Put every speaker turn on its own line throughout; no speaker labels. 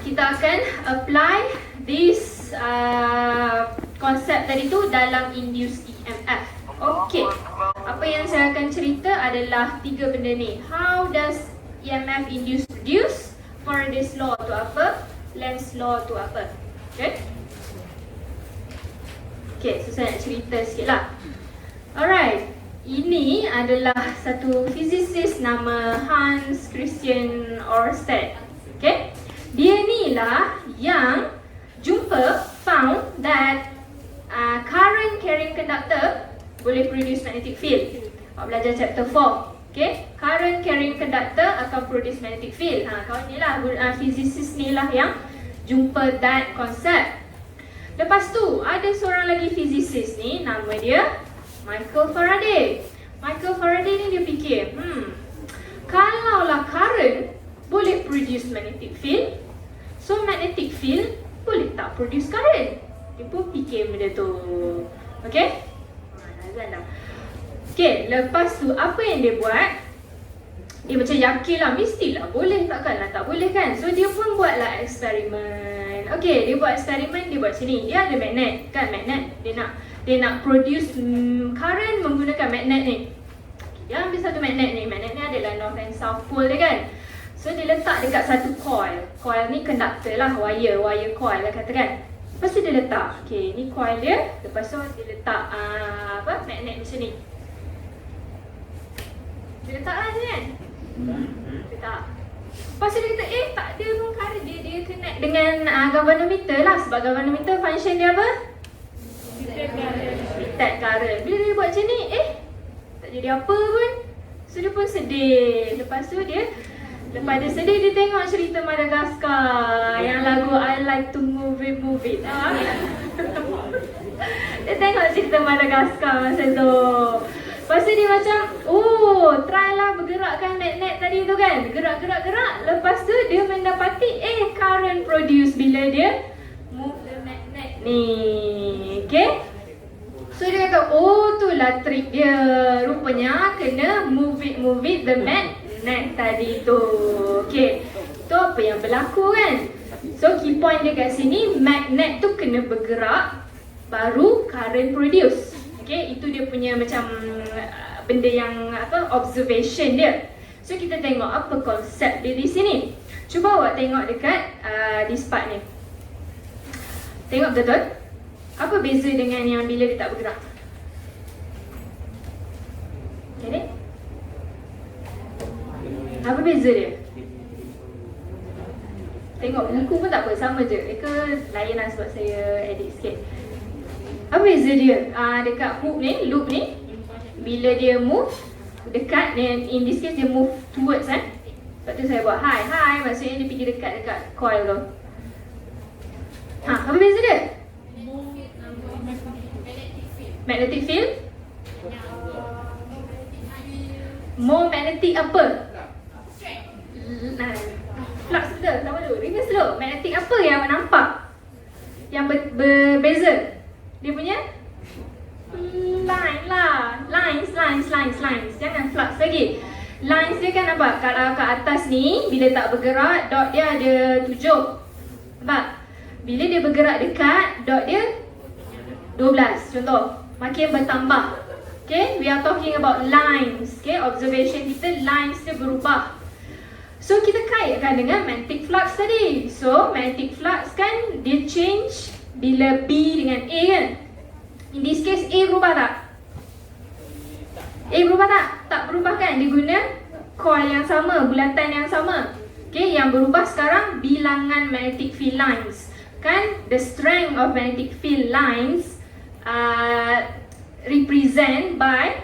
kita akan apply this konsep tadi tu dalam induced EMF. Okey. Apa yang saya akan cerita adalah 3 benda ni. How does EMF induce produce? Faraday's law tu apa? Lenz's law tu apa? Okay? Okay, so saya nak cerita sikit lah. Alright. Ini adalah satu fizisis nama Hans Christian Ørsted. Okay? Dia ni lah yang found that current carrying conductor boleh produce magnetic field. Awak belajar chapter 4. Okay? Current carrying conductor akan produce magnetic field. Kawan ni lah, fizisis ni lah yang jumpa that concept. Lepas tu, ada seorang lagi fizisis ni, nama dia Michael Faraday. Michael Faraday ni dia fikir, kalaulah current boleh produce magnetic field, so magnetic field boleh tak produce current? Dia pun fikir benda tu. Okay? Okay, lepas tu apa yang dia buat? Dia macam yakin lah, mestilah boleh, takkanlah tak boleh kan? So dia pun buatlah eksperimen. Okay, dia buat eksperimen, dia buat sini. Dia ada magnet, kan magnet. Dia nak produce current menggunakan magnet ni. Dia ambil satu magnet ni. Magnet ni adalah north and south pole dia kan. So dia letak dekat satu coil. Coil ni conductor lah, wire coil lah katakan. Lepas tu dia letak. Okay, ni coil dia. Lepas tu dia letak magnet macam ni. Dia letak lah sini kan. Letak. Lepas tu dia kata, tak ada pun current. Dia connect dengan galvanometer lah. Sebab galvanometer function dia apa? Detect current. Bila dia buat macam ni, tak jadi apa pun. So dia pun sedih. Lepas tu dia sedih, dia tengok cerita Madagascar yang lagu I Like to Move It. Dia tengok cerita Madagascar masa tu. Lepas tu dia macam, try lah bergerakkan magnet tadi tu kan. Gerak. Lepas tu dia mendapati current produce bila dia move the magnet ni. Okay? So dia kata, tu lah trik dia. Rupanya kena move it the magnet tadi tu. Okay. Tu apa yang berlaku kan? So key point dia kat sini, magnet tu kena bergerak baru current produce. Okay, itu dia punya macam benda yang observation dia. So kita tengok apa konsep dia di sini. Cuba awak tengok dekat this part ni. Tengok betul-betul. Apa beza dengan yang bila dia tak bergerak? Okay, apa beza dia? Tengok buku pun tak apa, sama je. Lain lah sebab saya edit sikit. Apa beza dia? Dekat loop ni, bila dia move dekat, in this case dia move towards Lepas tu saya buat hi, maksudnya dia pergi dekat coil tu. Apa beza dia? Magnetic field? More magnetic apa? Flux betul, sama dulu. Reverse dulu. Magnetic apa yang nampak? Yang berbeza? Dia punya line lah. Lines. Jangan flux lagi. Lines dia kan nampak? Kalau kat atas ni, bila tak bergerak, dot dia ada 7. Nampak? Bila dia bergerak dekat, dot dia 12. Contoh, makin bertambah. Okay, we are talking about lines. Okay, observation kita, lines dia berubah. So kita kaitkan dengan magnetic flux tadi. So magnetic flux kan dia change bila B dengan A kan. In this case A berubah tak? A berubah tak? Tak berubah kan? Dia guna coil yang sama, bulatan yang sama. Okay, yang berubah sekarang bilangan magnetic field lines. Kan the strength of magnetic field lines represent by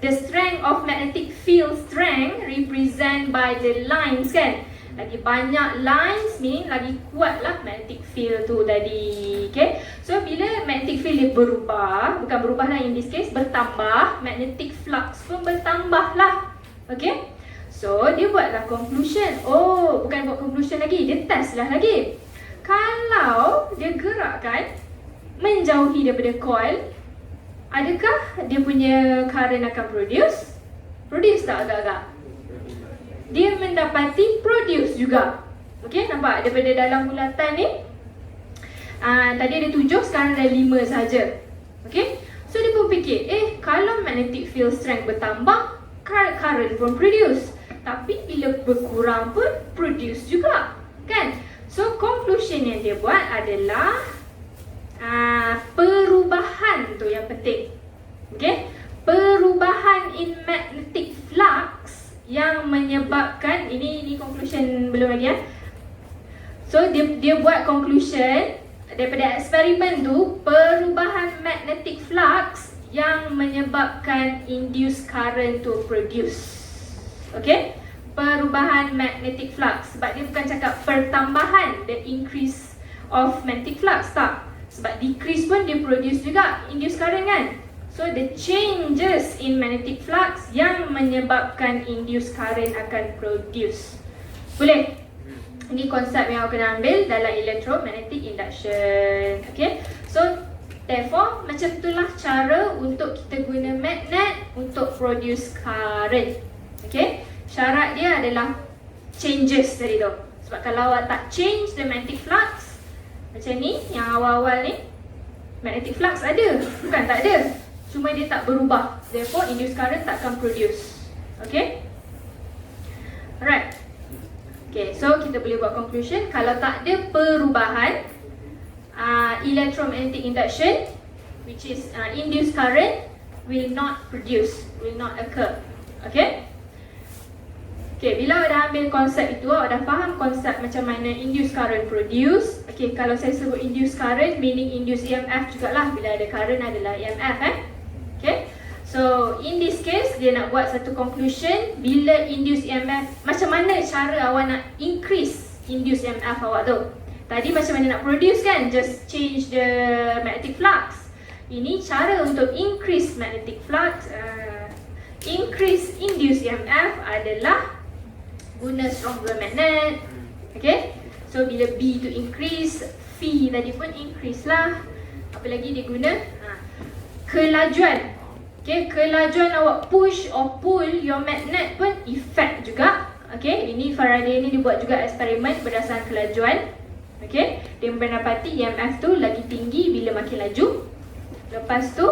the strength of magnetic field strength represent by the lines kan. Lagi banyak lines ni, lagi kuatlah magnetic field tu tadi. Okay, so bila magnetic field dia berubah, bukan berubah lah in this case, bertambah, magnetic flux pun bertambah lah. Okay, so dia buatlah conclusion. Bukan buat conclusion lagi, dia test lah lagi. Kalau dia gerakkan menjauhi daripada coil, adakah dia punya current akan produce tak agak-agak? Dia mendapati produce juga. Okay, nampak daripada dalam bulatan ni tadi ada 7, sekarang ada 5 saja. Okay, so dia pun fikir, kalau magnetic field strength bertambah, current pun produce. Tapi bila berkurang pun produce juga, kan? So conclusion yang dia buat adalah perubahan tu yang penting. Okay, perubahan in magnetic flux yang menyebabkan, ini conclusion belum lagi ya. So dia buat conclusion daripada eksperimen tu, perubahan magnetic flux yang menyebabkan induced current to produce. Okay, perubahan magnetic flux. Sebab dia bukan cakap pertambahan, the increase of magnetic flux, tak. Sebab decrease pun dia produce juga induced current, kan. So the changes in magnetic flux yang menyebabkan induced current akan produce. Boleh? Ini konsep yang awak kena ambil dalam electromagnetic induction. Okay, so therefore macam itulah cara untuk kita guna magnet untuk produce current. Okay, syarat dia adalah changes tadi tu. Sebab kalau awak tak change the magnetic flux, macam ni, yang awal-awal ni, magnetic flux ada, bukan tak ada, cuma dia tak berubah. Therefore induced current tak akan produce. Okay, alright. Okay, so kita boleh buat conclusion, kalau tak ada perubahan electromagnetic induction, which is induced current, will not produce, will not occur. Okay, okay, bila awak dah ambil konsep itu, awak dah faham konsep macam mana induced current produce. Okay, kalau saya sebut induced current, meaning induced EMF jugalah. Bila ada current adalah EMF, Okay, so in this case, dia nak buat satu conclusion, bila induced EMF, macam mana cara awak nak increase induced EMF awak tu. Tadi macam mana nak produce, kan, just change the magnetic flux. Ini cara untuk increase magnetic flux, increase induced EMF adalah guna stronger magnet. Okay, so bila B tu increase, phi tadi pun increase lah. Apa lagi dia guna? Kelajuan. Okay, kelajuan awak push or pull your magnet pun effect juga. Okay, ini Faraday ni dia buat juga eksperimen berdasarkan kelajuan. Okay, dia mendapati EMF tu lagi tinggi bila makin laju. Lepas tu,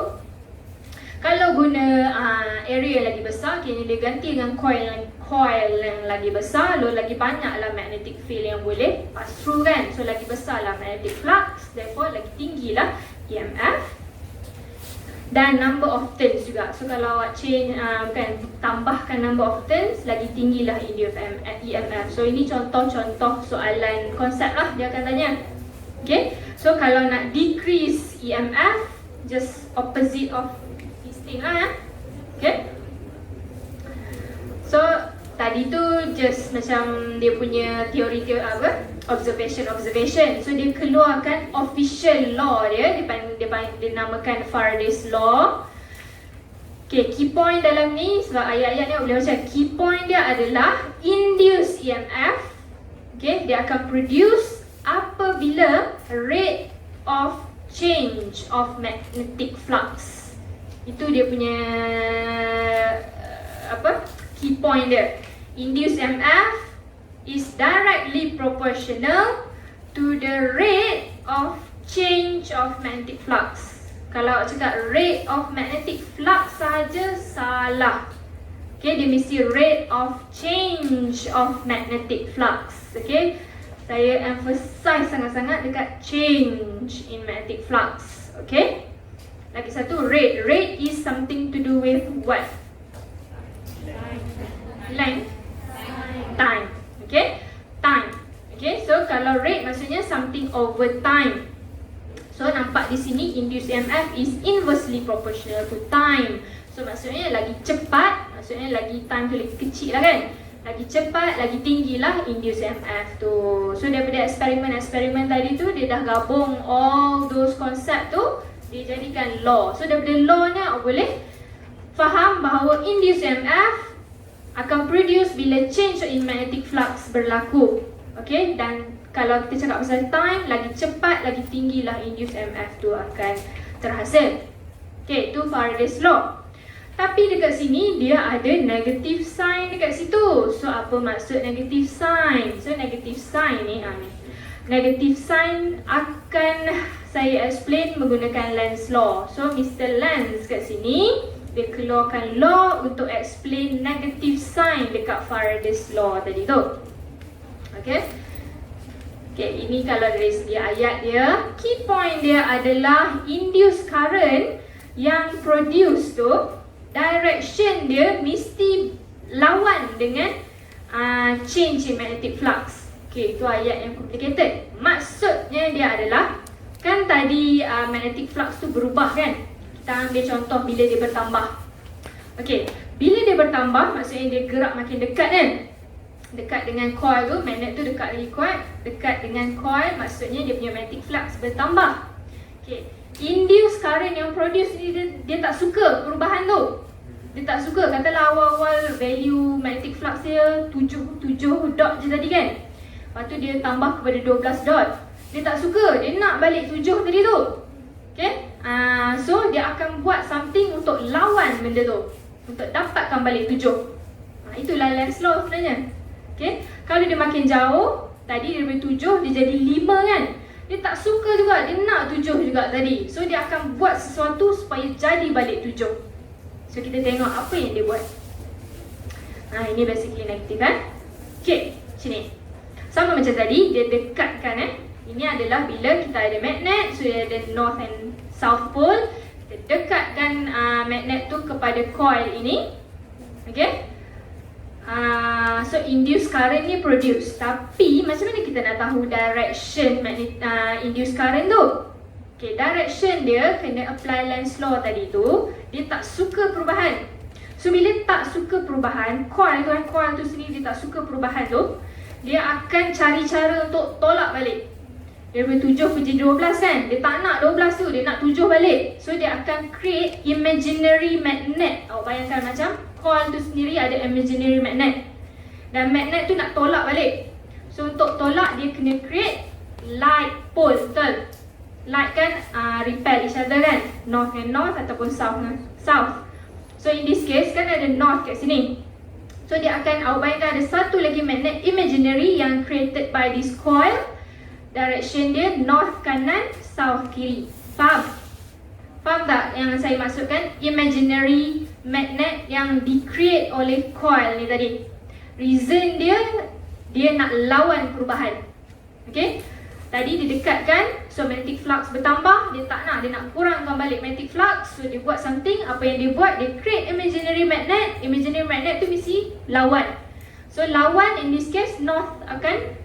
kalau guna area yang lagi besar, kini dia ganti dengan coil yang lagi besar, lagi banyaklah magnetic field yang boleh pass through, kan. So lagi besarlah magnetic flux, therefore lagi tinggilah EMF. Dan number of turns juga. So kalau awak change, tambahkan number of turns, lagi tinggilah induced EMF. So ini contoh-contoh soalan konsep lah dia akan tanya. Okay, so kalau nak decrease EMF, just opposite of this thing lah, ya. Okay, so tadi tu just macam dia punya teori apa? Observation. So dia keluarkan official law dia namakan Faraday's law. Okay, key point dalam ni, sebab ayat-ayat ni boleh baca, key point dia adalah induced EMF. Okay, dia akan produce apabila rate of change of magnetic flux. Itu dia punya key point dia. Induced EMF is directly proportional to the rate of change of magnetic flux. Kalau awak cakap rate of magnetic flux saja, salah. Okay, dia mesti rate of change of magnetic flux. Okay, saya emphasize sangat-sangat dekat change in magnetic flux. Okay, lagi satu, rate. Rate is something to do with what? Length. Time. Okay, time. Okay, so kalau rate maksudnya something over time. So nampak di sini induced EMF is inversely proportional to time. So maksudnya lagi cepat, maksudnya lagi time tu lagi kecil lah, kan. Lagi cepat, lagi tinggilah induced EMF tu. So daripada eksperimen tadi tu, dia dah gabung all those konsep tu, dia jadikan law. So daripada law ni awak boleh faham bahawa induced EMF akan produce bila change in magnetic flux berlaku. Okay, dan kalau kita cakap pasal time, lagi cepat, lagi tinggilah induced EMF tu akan terhasil. Okay, itu Faraday's law. Tapi dekat sini dia ada negative sign dekat situ. So apa maksud negative sign? So negative sign ni negative sign akan saya explain menggunakan Lenz law. So Mr. Lenz kat sini dia keluarkan law untuk explain negative sign dekat Faraday's law tadi tu. Okay, ini kalau dari segi ayat dia, key point dia adalah induced current yang produce tu, direction dia mesti lawan dengan change in magnetic flux. Okay, itu ayat yang complicated. Maksudnya dia adalah, kan tadi magnetic flux tu berubah kan? Kita ambil contoh bila dia bertambah. Okay, bila dia bertambah maksudnya dia gerak makin dekat kan? Dekat dengan coil tu, magnet tu dekat lagi coil. Dekat dengan coil maksudnya dia punya magnetic flux bertambah. Okay, induced current yang produce ni dia tak suka perubahan tu. Dia tak suka, katalah awal-awal value magnetic flux dia 7 dot je tadi kan. Lepas tu dia tambah kepada 12 dot. Dia tak suka, dia nak balik 7 tadi tu. Okay, so dia akan buat something untuk lawan benda tu, untuk dapatkan balik 7. Itulah Lenz law sebenarnya. Okay, kalau dia makin jauh, tadi daripada 7 dia jadi 5 kan. Dia tak suka juga, dia nak 7 juga tadi. So dia akan buat sesuatu supaya jadi balik 7. So kita tengok apa yang dia buat. Ini basically negatif kan. Okay, sini sama macam tadi, dia dekatkan Ini adalah bila kita ada magnet, so dia ada north and south pole. Kita dekatkan magnet tu kepada coil ini. Okay, so induced current ni produce. Tapi macam mana kita nak tahu direction induced current tu? Okay, direction dia kena apply Lenz law tadi tu. Dia tak suka perubahan. So bila tak suka perubahan, coil tu sendiri dia tak suka perubahan tu, dia akan cari cara untuk tolak balik. Daripada 7 pergi 12 kan, dia tak nak 12 tu, dia nak 7 balik. So dia akan create imaginary magnet. Awak bayangkan macam coil tu sendiri ada imaginary magnet, dan magnet tu nak tolak balik. So untuk tolak dia kena create like pole, betul? Like kan repel each other kan, north and north ataupun south and south. So in this case kan ada north kat sini. So dia akan, awak bayangkan ada satu lagi magnet imaginary yang created by this coil. Direction dia north kanan, south kiri. Faham? Faham tak yang saya maksudkan? Imaginary magnet yang di-create oleh coil ni tadi. Reason dia nak lawan perubahan. Okay, tadi dia dekatkan, so magnetic flux bertambah. Dia tak nak, dia nak kurangkan balik magnetic flux. So dia buat something, apa yang dia buat? Dia create imaginary magnet. Imaginary magnet tu mesti lawan. So lawan in this case north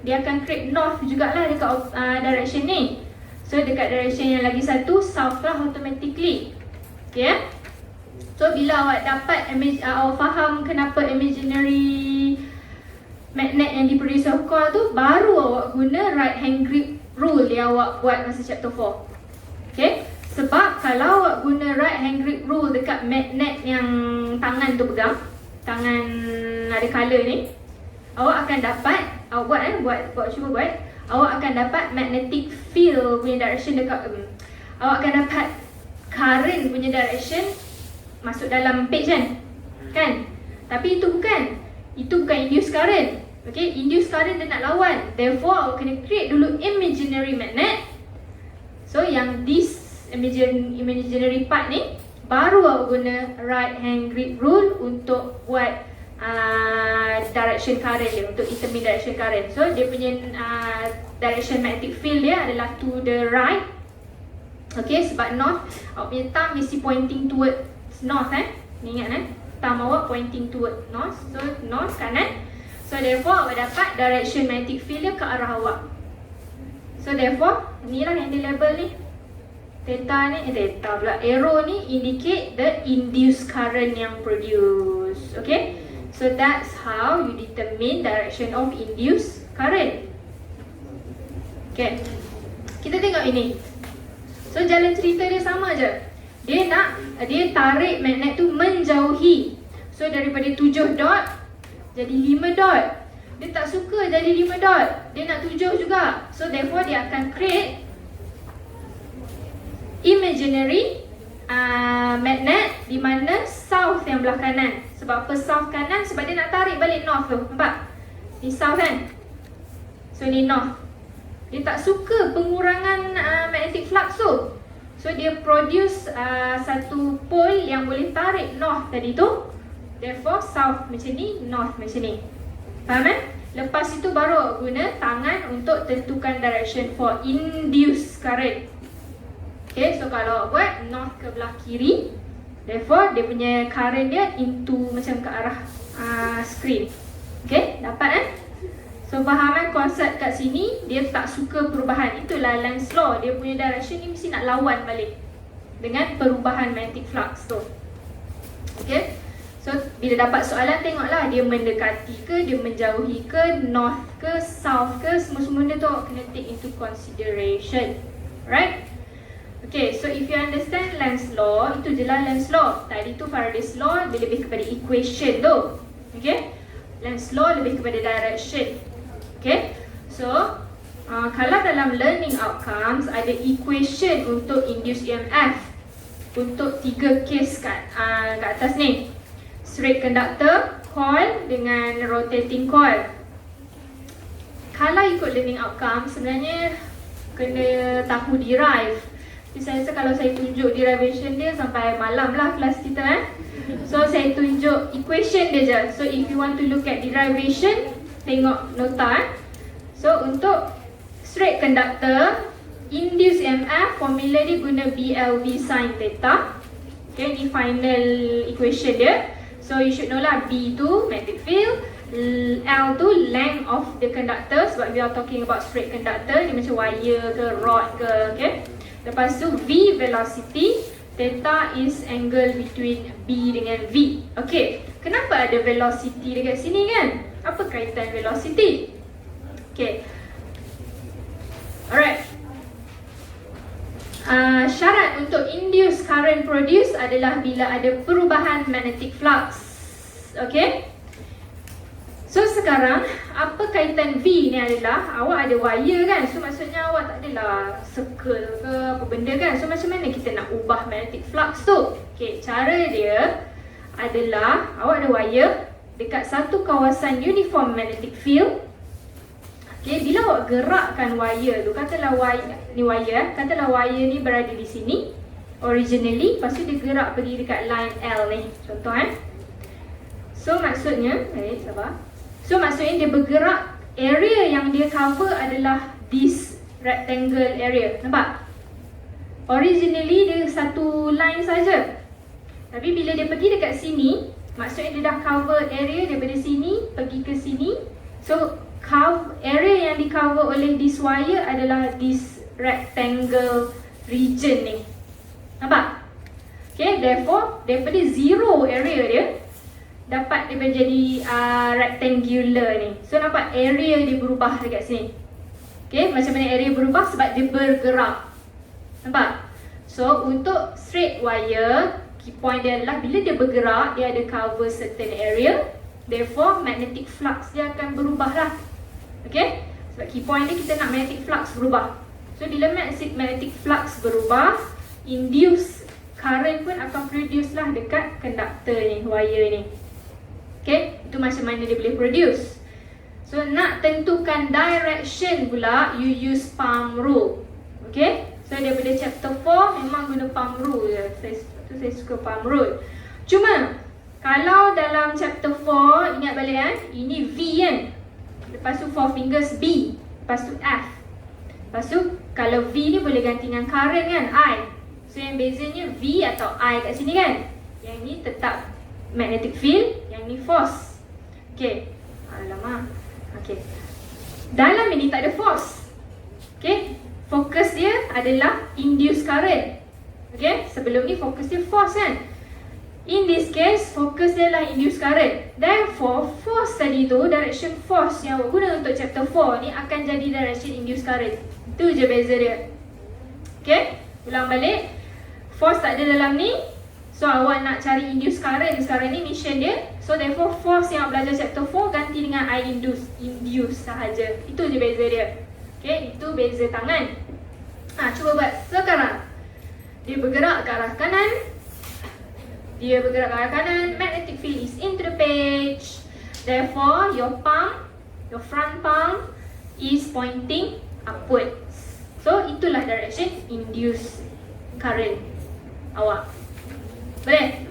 dia akan create north jugalah dekat direction ni. So dekat direction yang lagi satu, south lah automatically. Okay. So bila awak dapat awak faham kenapa imaginary magnet yang diproduce oleh coil tu, baru awak guna right hand grip rule yang awak buat masa chapter 4. Okay. Sebab kalau awak guna right hand grip rule dekat magnet yang tangan tu pegang, tangan ada colour ni, awak akan dapat, awak cuba buat, awak akan dapat magnetic field punya direction dekat awak akan dapat current punya direction masuk dalam page kan? Tapi itu bukan induced current. Okay, induced current dia nak lawan. Therefore awak kena create dulu imaginary magnet. So yang this imaginary part ni, baru awak guna right hand grip rule untuk buat direction current dia, untuk determine direction current. So dia punya direction magnetic field dia adalah to the right. Okay, sebab north, awak punya thumb mesti pointing towards north ni ingat thumb awak pointing towards north. So north kanan. So therefore awak dapat direction magnetic field dia ke arah awak. So therefore inilah yang di label ni. Arrow ni indicate the induced current yang produce. Okay, so that's how you determine direction of induced current. Okay, kita tengok ini. So jalan cerita dia sama je. Dia tarik magnet tu menjauhi. So daripada 7 dot jadi 5 dot. Dia tak suka jadi 5 dot, dia nak 7 juga. So therefore dia akan create imaginary magnet di mana south yang belah kanan. Sebab apa south kanan? Sebab dia nak tarik balik north tu. Nampak? Ni south kan? So ni north. Dia tak suka pengurangan magnetic flux tu. So dia produce satu pole yang boleh tarik north tadi tu. Therefore south macam ni, north macam ni. Faham kan? Lepas itu baru guna tangan untuk tentukan direction for induced current. Okay, so kalau buat north ke belah kiri, therefore dia punya current dia into macam ke arah screen. Okay, dapat kan? So faham kan konsep kat sini, dia tak suka perubahan. Itulah Lenz law, dia punya direction ni mesti nak lawan balik dengan perubahan magnetic flux tu. Okay, so bila dapat soalan tengoklah dia mendekati ke, dia menjauhi ke, north ke, south ke, semua-semua dia tu kena take into consideration. Right? Okay, so if you understand Lenz law, itu je lah Lenz law. Tadi tu Faraday's law, dia lebih kepada equation tu. Okay, Lenz law lebih kepada direction. Okay, so kalau dalam learning outcomes ada equation untuk induced EMF untuk 3 case kat atas ni. Straight conductor, coil dengan rotating coil. Kalau ikut learning outcome sebenarnya kena tahu derive. Jadi saya rasa kalau saya tunjuk derivation dia sampai malam lah kelas kita So saya tunjuk equation dia je. So if you want to look at derivation, tengok nota So untuk straight conductor, induced EMF formula dia guna BLV sin theta. Okay, ni final equation dia. So you should know lah, B tu magnetic field, L tu length of the conductor. Sebab we are talking about straight conductor, dia macam wire ke rod ke. Okay, lepas tu V velocity, theta is angle between B dengan V. Okay, kenapa ada velocity dekat sini kan? Apa kaitan velocity? Okay, alright. Syarat untuk induced current produce adalah bila ada perubahan magnetic flux. Okay, so sekarang apa kaitan V ni adalah awak ada wire kan, so maksudnya awak tak adalah circle ke apa benda kan. So macam mana kita nak ubah magnetic flux tu? Okay, cara dia adalah awak ada wire dekat satu kawasan uniform magnetic field. Okay, bila awak gerakkan wire tu, katalah wire ni berada di sini originally, lepas tu dia gerak pergi dekat line L ni, contoh So maksudnya, sabar. So maksudnya dia bergerak, area yang dia cover adalah this rectangle area. Nampak? Originally dia satu line saja. Tapi bila dia pergi dekat sini, maksudnya dia dah cover area daripada sini pergi ke sini. So area yang di cover oleh this wire adalah this rectangle region ni. Nampak? Okay, therefore daripada zero area dia dapat dia menjadi rectangular ni. So nampak area dia berubah dekat sini. Okay, macam mana area berubah? Sebab dia bergerak. Nampak? So untuk straight wire, key point dia adalah bila dia bergerak, dia ada cover certain area. Therefore magnetic flux dia akan berubah lah. Okay, sebab key point ni kita nak magnetic flux berubah. So bila magnetic flux berubah, induced current pun akan produce lah dekat conductor ni, wire ni. Okay, itu macam mana dia boleh produce. So nak tentukan direction pula, you use palm rule. Okay, so daripada chapter 4 memang guna palm rule je. Saya suka palm rule. Cuma kalau dalam chapter 4, ingat balik ini V kan, lepas tu 4 fingers B, lepas tu F. Lepas tu kalau V ni boleh ganti dengan current kan, I. So yang bezanya V atau I kat sini kan. Yang ni tetap magnetic field, yang ni force. Okay, alamak. Okay, dalam ini tak ada force. Okay, fokus dia adalah induced current. Okay, sebelum ni fokus dia force kan. In this case, fokus dia adalah induced current. Therefore, force tadi tu, direction force yang awak guna untuk chapter 4 ni akan jadi direction induced current. Itu je beza dia. Okay, ulang balik. Force tak ada dalam ni. So awak nak cari induced current sekarang ni mission dia. So therefore, force yang awak belajar chapter 4 ganti dengan I induce sahaja. Itu je beza dia. Okay, itu beza tangan. Cuba buat sekarang. Dia bergerak ke arah kanan. Dia bergerak ke arah kanan. Magnetic field is into the page. Therefore, your palm, your front palm is pointing upwards. So, itulah direction induced current awak. Boleh?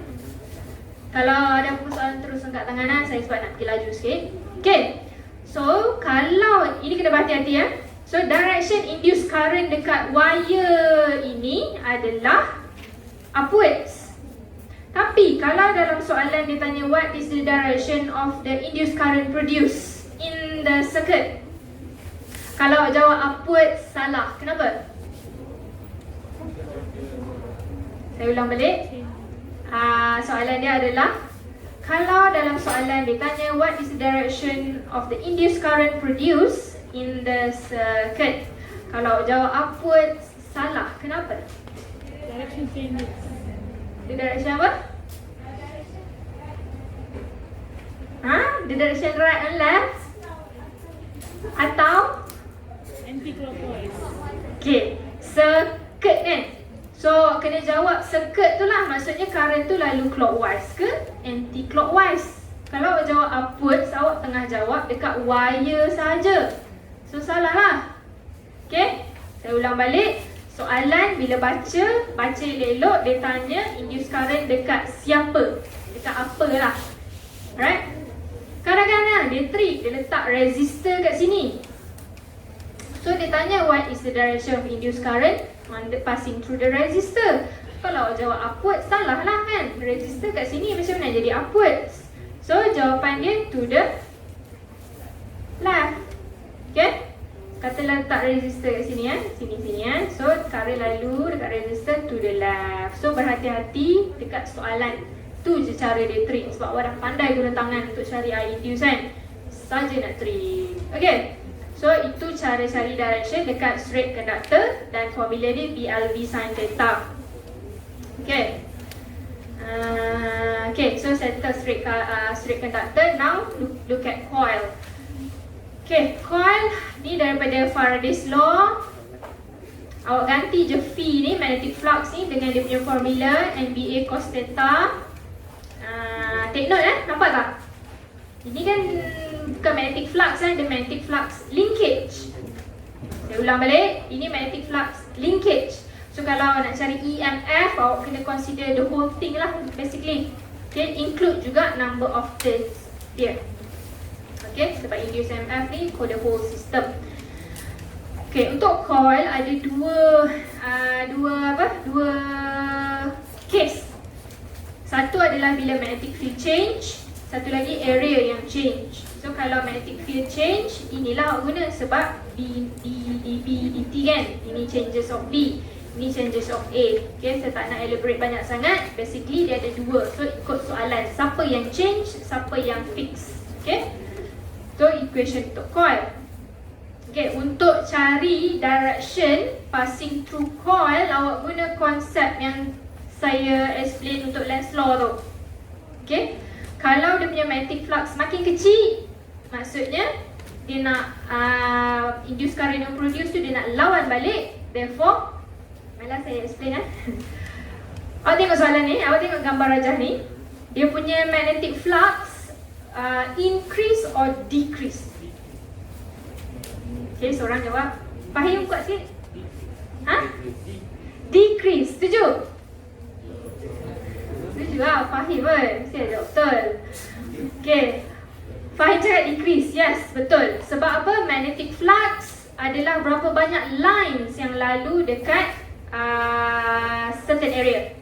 Kalau ada persoalan terus angkat tangan saya sebab nak pergi laju sikit. Okay. So, kalau ini kena berhati-hati ya. So, direction induced current dekat wire ini adalah upwards. Tapi, kalau dalam soalan dia tanya what is the direction of the induced current produced in the circuit? Kalau jawab upwards, salah. Kenapa? Saya ulang balik. Soalan dia adalah, kalau dalam soalan dia tanya what is the direction of the induced current produced in the circuit, kalau jawab upwards, salah. Kenapa?
Direction changes.
The direction apa? The direction right and left? Atau?
Anti-clockwise.
Okay, circuit kan? So, kena jawab circuit tu lah. Maksudnya current tu lalu clockwise ke anti-clockwise. Kalau jawab upwards, awak tengah jawab dekat wire saja. So, salah lah. Okay, saya ulang balik. Soalan bila baca elok-elok, dia tanya induced current dekat siapa? Dekat apa lah. Alright? Kadang-kadang dia trick, dia letak resistor kat sini. So, dia tanya what is the direction of induced current passing through the resistor. Kalau jawab upwards, salah lah kan. Resistor kat sini macam mana jadi upwards? So, jawapan dia to the left. Okay? Kata letak resistor kat sini ya. Sini-sini ya. So, current lalu dekat resistor to the left. So, berhati-hati dekat soalan. Tu je cara dia trick. Sebab awak dah pandai guna tangan untuk cari I induce kan. Saja nak trick. Okay? So, itu cara cari direction dekat straight conductor dan formula dia BLV sin theta. Okay. Okay, so settle straight conductor. Now, look at coil. Okay, coil ni daripada Faraday's law. Awak ganti je phi ni, magnetic flux ni dengan dia punya formula NBA cos theta. Take note nampak tak? Ini kan bukan magnetic flux dia magnetic flux linkage. Saya ulang balik, ini magnetic flux linkage. So kalau nak cari EMF, awak kena consider the whole thing lah basically. Okay, include juga number of turns dia. Okay, sebab induced EMF ni for the whole system. Okay, untuk coil ada dua case. Satu adalah bila magnetic field change, satu lagi area yang change. So kalau magnetic field change, inilah awak guna sebab dt kan. Ini changes of B, ini changes of A. Okay, saya tak nak elaborate banyak sangat. Basically dia ada dua. So ikut soalan, siapa yang change, siapa yang fix. Okay, so equation untuk coil. Okay, untuk cari direction passing through coil, awak guna konsep yang saya explain untuk Lenz's law tu. Okay, kalau dia punya magnetic flux makin kecil, maksudnya dia nak induced current yang produce tu dia nak lawan balik. Therefore, malah saya explain awak tengok soalan ni, awak tengok gambar rajah ni. Dia punya magnetic flux increase or decrease? Okay, seorang jawab. Fahim kuat sikit. Decrease, setuju? Setuju lah, Fahim kan? Mesti ada jawab betul. Okay, Fahim cakap decrease, yes, betul. Sebab apa? Magnetic flux adalah berapa banyak lines yang lalu dekat certain area.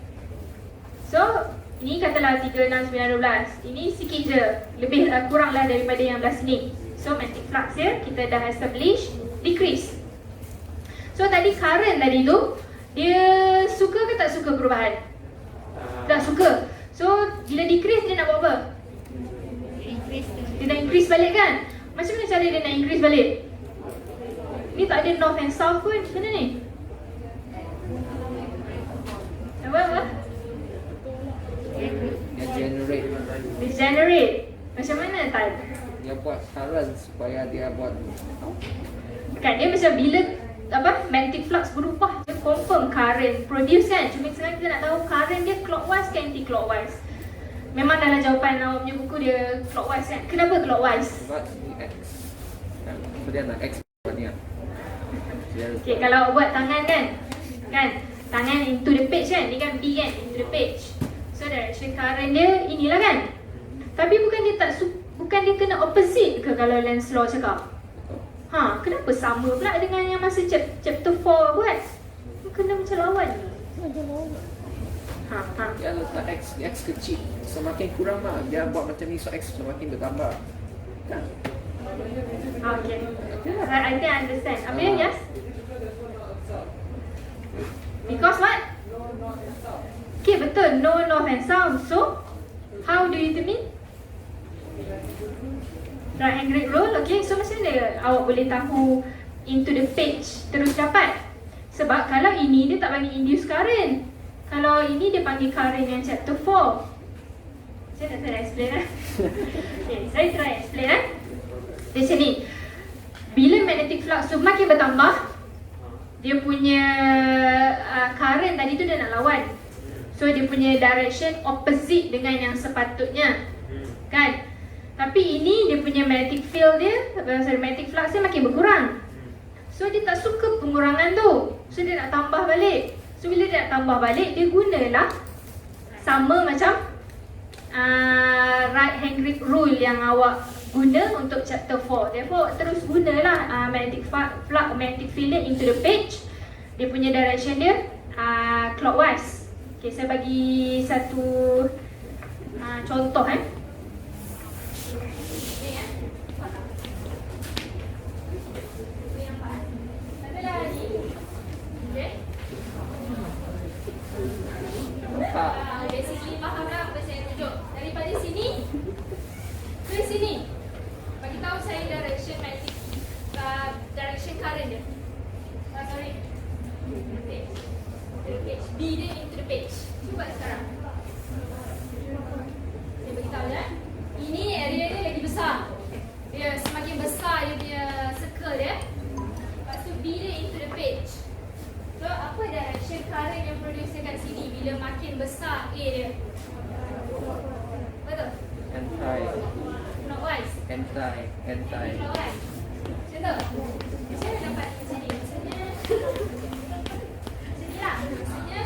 So, ini katalah 3, 6, 9, 12. Ini sikit je, lebih kurang lah daripada yang belah sini. So, magnetic flux dia, kita dah establish, decrease. So, tadi current tadi tu, dia suka ke tak suka perubahan? Tak suka. So, bila decrease, dia nak buat apa? Dia nak increase balik kan? Macam mana cara dia nak increase balik? Ni tak ada north and south pun, macam mana ni? Apa? Dia generate. Macam mana tak?
Dia buat current supaya dia buat
Kan dia macam bila magnetic flux berubah, dia confirm current produce kan. Cuma sekarang kita nak tahu current dia clockwise ke anti-clockwise. Memang dalam jawapan awak punya buku dia clockwise kan. Kenapa clockwise?
Sebab ni X. So dia nak X ni.
Okay, kalau awak buat tangan kan, tangan into the page kan, ni kan B kan, into the page. So direction current dia inilah kan. Tapi bukan dia kena opposite ke kalau Lenz law cakap? Kenapa sama pula dengan yang masa chapter 4 buat? Kena macam lawan ni.
Dia letak X kecil, semakin kurang lah. Dia buat macam ni, so X semakin bertambah. Kan?
Okay. I think I understand. Apa yang yes? Because what? Okay, betul. No north and south. So, how do you determine? Right hand grade rule. Okay, so macam mana awak boleh tahu into the page terus dapat? Sebab kalau ini dia tak bagi induce current. Kalau ini dia panggil current yang chapter 4. Saya tak try explain lah. Okay, saya try explain di sini. Bila magnetic flux tu makin bertambah, dia punya current tadi tu dia nak lawan. So dia punya direction opposite dengan yang sepatutnya. Kan? Tapi ini dia punya magnetic field dia, magnetic flux dia makin berkurang. So dia tak suka pengurangan tu. So dia nak tambah balik. So bila dia nak tambah balik, dia gunalah sama macam right hand grip rule yang awak guna untuk chapter 4. Therefore terus gunalah magnetic field dia into the page. Dia punya direction dia clockwise. Okay, saya bagi satu contoh basically fahamlah apa saya tunjuk. Daripada sini ke sini, bagi tahu saya direction magnetic direction current dia. Sorry. Page. B dia into the page. Cuba sekarang. Saya bagi tahu ya. Ini area dia lagi besar. Dia semakin besar dia punya circle dia. Lepas tu B dia into the page. So apa direction current yang produce dekat sini bila makin besar A dia? Betul? Clockwise. Clockwise. Macam tu? Saya dapat macam ni. Maksudnya macam ni lah. Maksudnya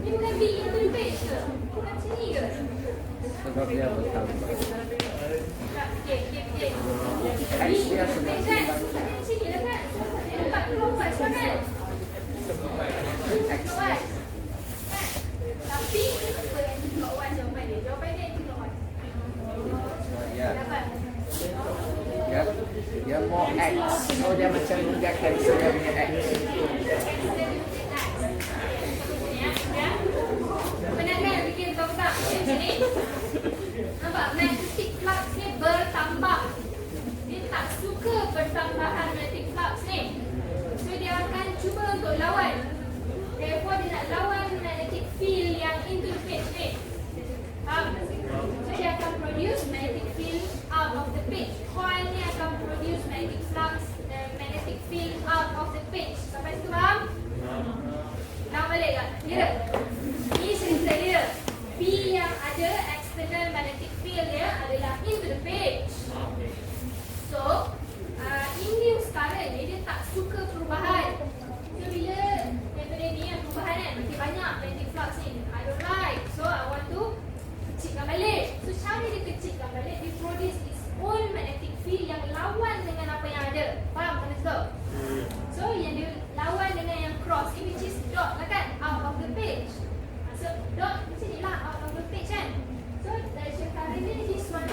ni bukan B into the page ke? Bukan macam ni ke?
Sebab dia bertambah.
Okay. B into the page kan? Macam ni lah kan? Dia dapat clockwise lah kan? Clockwise. Tapi apa yang clockwise jawapan dia? Jawapan dia anti-clockwise. Dapat?
Dia more X. So dia macam dia cancel dia punya X.
Pernah kan bikin kotak macam ni? Nampak magnetic flux ni bertambah. Dia tak suka pertambahan magnetic flux ni. So dia akan cuba untuk lawan. Therefore dia nak lawan magnetic field yang into the page ni. So dia akan produce magnetic field out of the page. Coil ni akan produce magnetic flux dan magnetic field out of the page. Sampai situ faham? Nak balik tak? Dia. Ini cerita dia. P yang ada external magnetic field dia adalah into the page. So induced current ni dia tak suka perubahan. So bila daripada ni yang perubahan kan makin banyak magnetic flux ni, I don't like. So I want to kecilkan balik. So cara dia kecilkan balik, dia produce its own magnetic field yang lawan dengan apa yang ada. Faham sampai situ? So yang dia lawan dengan yang cross ni, which is dot lah kan, out of the page. So dot macam ni lah, out of the page kan. So direction current ni this one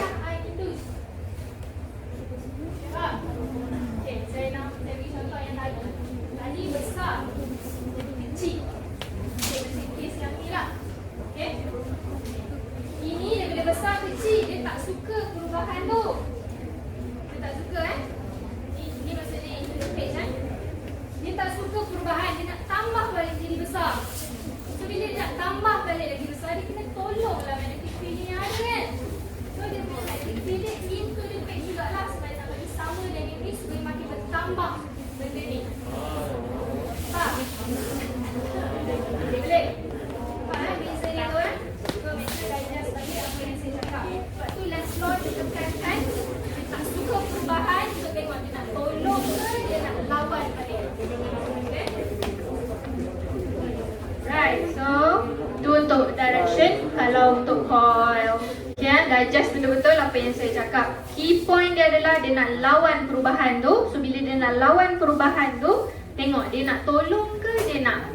kalau untuk coil. Okay, digest betul-betul apa yang saya cakap. Key point dia adalah dia nak lawan perubahan tu. So bila dia nak lawan perubahan tu, tengok dia nak tolong ke dia nak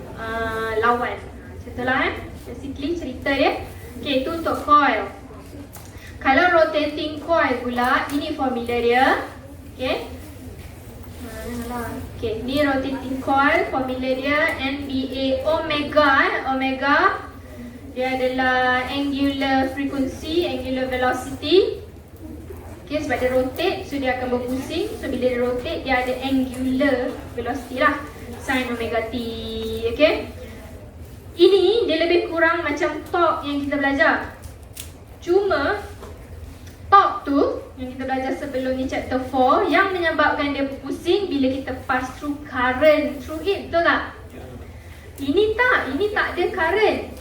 lawan. Contohlah basically cerita dia. Okay, itu untuk coil. Kalau rotating coil pula, ini formula dia. Okay. Okay, ni rotating coil, formula dia NBA omega. Omega dia adalah angular frequency, angular velocity. Okay, sebab dia rotate, so dia akan berpusing. So bila dia rotate, dia ada angular velocity lah, sin omega t. Okay, ini dia lebih kurang macam torque yang kita belajar. Cuma torque tu yang kita belajar sebelum ni chapter 4, yang menyebabkan dia berpusing bila kita pass through current through it, betul tak? Ini tak ada current.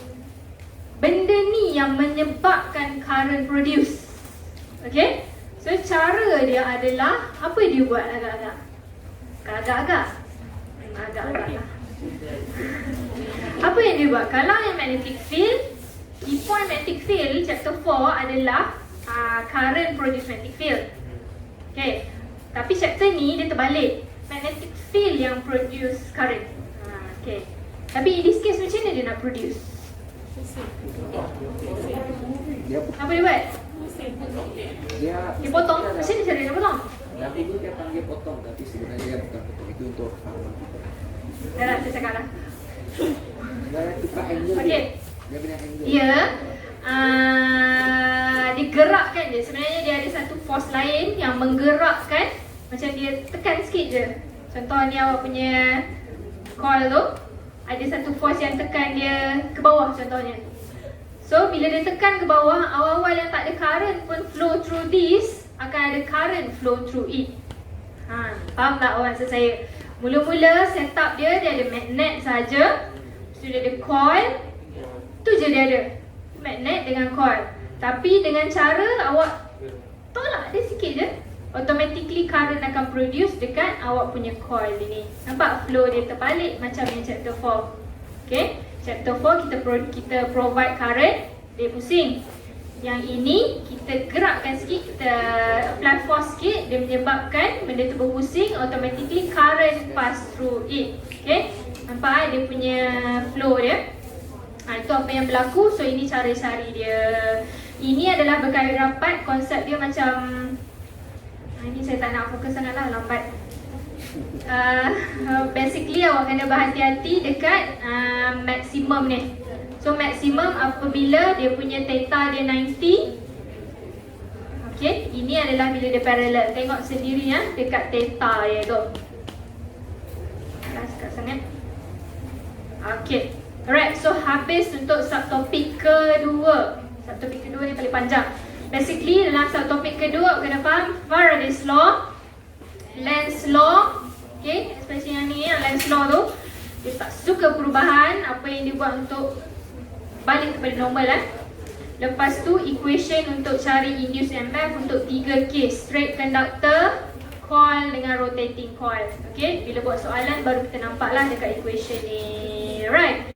Benda ni yang menyebabkan current produce. Okay, so cara dia adalah, apa dia buat agak-agak? Agak-agak lah. Apa yang dia buat? Kalau yang magnetic field, key point magnetic field chapter 4 adalah current produce magnetic field. Okay, tapi chapter ni dia terbalik, magnetic field yang produce current. Okay, tapi in this case macam mana dia nak produce? Apa dia buat? Dia potong. Macam mana cara dia potong?
Tapi itu dia panggil potong, tapi sebenarnya dia bukan potong. Itu untuk
Dah lah, saya cakap lah.
dia tukar angle
Okay.
Dia punya angle.
Ya, digerakkan je. Sebenarnya dia ada satu force lain yang menggerakkan. Macam dia tekan sikit je. Contoh ni awak punya coil tu, ada satu force yang tekan dia ke bawah contohnya. So bila dia tekan ke bawah, awal-awal yang tak ada current pun flow through this, akan ada current flow through it. Faham tak awak maksud saya? Mula-mula setup dia ada magnet saja. So dia ada coil. Tu je dia ada, magnet dengan coil. Tapi dengan cara awak tolak dia sikit je, automatically current akan produce dekat awak punya coil ini. Nampak flow dia terbalik macam yang chapter 4. Okay, chapter 4 kita provide current, dia pusing. Yang ini kita gerakkan sikit, kita apply force sikit, dia menyebabkan benda tu berpusing, automatically current pass through it. Okay, nampak dia punya flow dia. Itu apa yang berlaku. So ini cara cari dia. Ini adalah berkait rapat. Konsep dia macam, ini saya tak nak fokus sangat lah, lambat. Basically awak kena berhati-hati dekat maksimum ni. So maksimum apabila dia punya theta dia 90. Okay, ini adalah bila dia parallel. Tengok sendiri ya, dekat theta dia tu. Sikit sangat. Okay, alright, so habis untuk subtopik kedua. Subtopik kedua ni paling panjang. Basically dalam subtopik kedua kena faham Faraday's law, Lenz law. Okay, especially yang ni, yang Lenz law tu, dia tak suka perubahan. Apa yang dia buat untuk balik kepada normal Lepas tu equation untuk cari induced EMF untuk 3 case, straight conductor, coil dengan rotating coil. Okay, bila buat soalan baru kita nampaklah dekat equation ni. Right.